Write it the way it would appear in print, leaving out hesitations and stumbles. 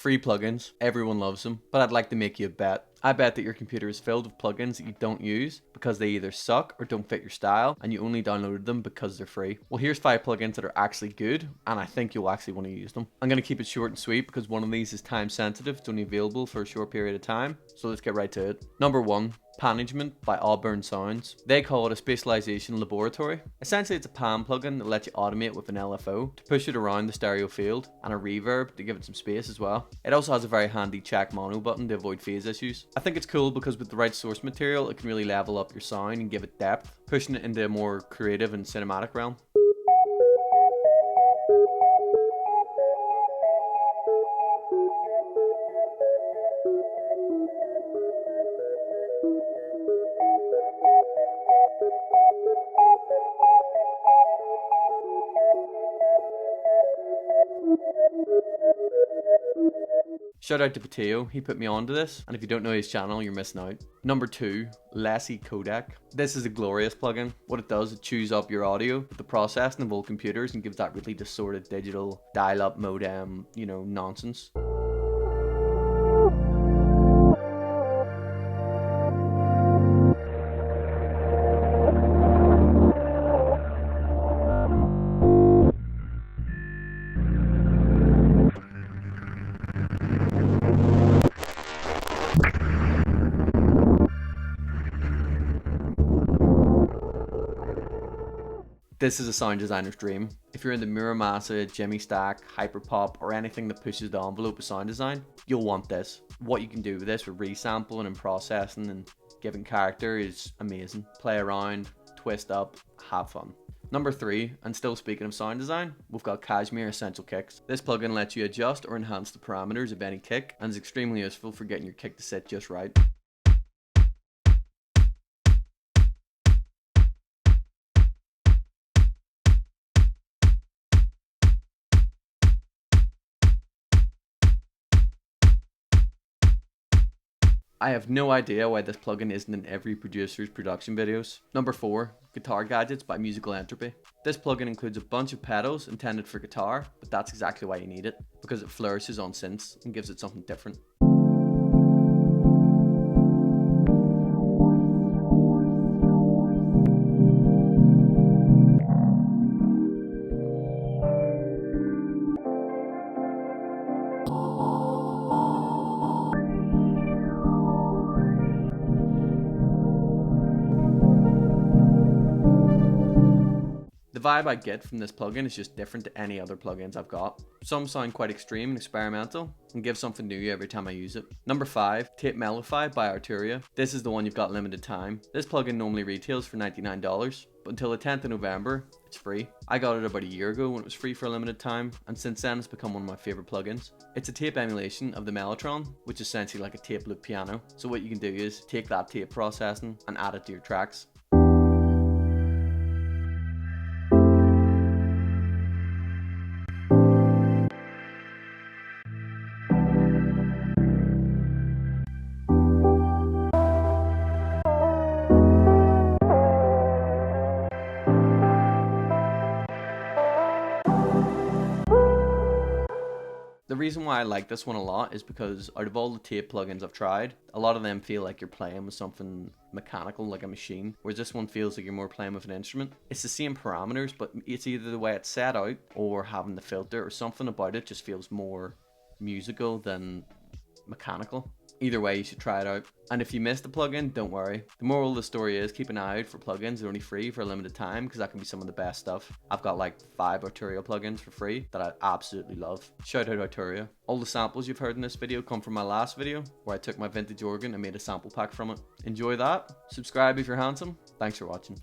Free plugins, everyone loves them, but I'd like to make you a bet. I bet that your computer is filled with plugins that you don't use because they either suck or don't fit your style and you only downloaded them because they're free. Well, here's 5 plugins that are actually good and I think you'll actually want to use them. I'm going to keep it short and sweet because one of these is time sensitive. It's only available for a short period of time. So let's get right to it. Number 1. Panagement by Auburn Sounds. They call it a spatialization laboratory. Essentially, it's a pan plugin that lets you automate with an LFO to push it around the stereo field and a reverb to give it some space as well. It also has a very handy check mono button to avoid phase issues. I think it's cool because with the right source material, it can really level up your sound and give it depth, pushing it into a more creative and cinematic realm. Shout out to Potillo, he put me onto this, and if you don't know his channel, you're missing out. Number 2, Lese Codec. This is a glorious plugin. What it does, it chews up your audio with the processing of old computers and gives that really distorted digital dial-up modem, nonsense. This is a sound designer's dream. If you're into Muramasa, Jimmy Stack, Hyperpop, or anything that pushes the envelope of sound design, you'll want this. What you can do with this with resampling and processing and giving character is amazing. Play around, twist up, have fun. Number 3, and still speaking of sound design, we've got KSHMR Essential Kicks. This plugin lets you adjust or enhance the parameters of any kick and is extremely useful for getting your kick to sit just right. I have no idea why this plugin isn't in every producer's production videos. Number 4, Guitar Gadgets by Musical Entropy. This plugin includes a bunch of pedals intended for guitar, but that's exactly why you need it, because it flourishes on synths and gives it something different. The vibe I get from this plugin is just different to any other plugins I've got. Some sound quite extreme and experimental and give something new every time I use it. Number 5, Tape MELLO-FI by Arturia. This is the one you've got limited time. This plugin normally retails for $99, but until the 10th of November, it's free. I got it about a year ago when it was free for a limited time, and since then it's become one of my favorite plugins. It's a tape emulation of the Mellotron, which is essentially like a tape loop piano. So what you can do is take that tape processing and add it to your tracks. The reason why I like this one a lot is because out of all the tape plugins I've tried, a lot of them feel like you're playing with something mechanical like a machine, whereas this one feels like you're more playing with an instrument. It's the same parameters, but it's either the way it's set out or having the filter or something about it just feels more musical than mechanical. Either way, you should try it out. And if you missed the plugin, don't worry. The moral of the story is keep an eye out for plugins that are only free for a limited time, because that can be some of the best stuff. I've got like 5 Arturia plugins for free that I absolutely love. Shout out Arturia. All the samples you've heard in this video come from my last video, where I took my vintage organ and made a sample pack from it. Enjoy that. Subscribe if you're handsome. Thanks for watching.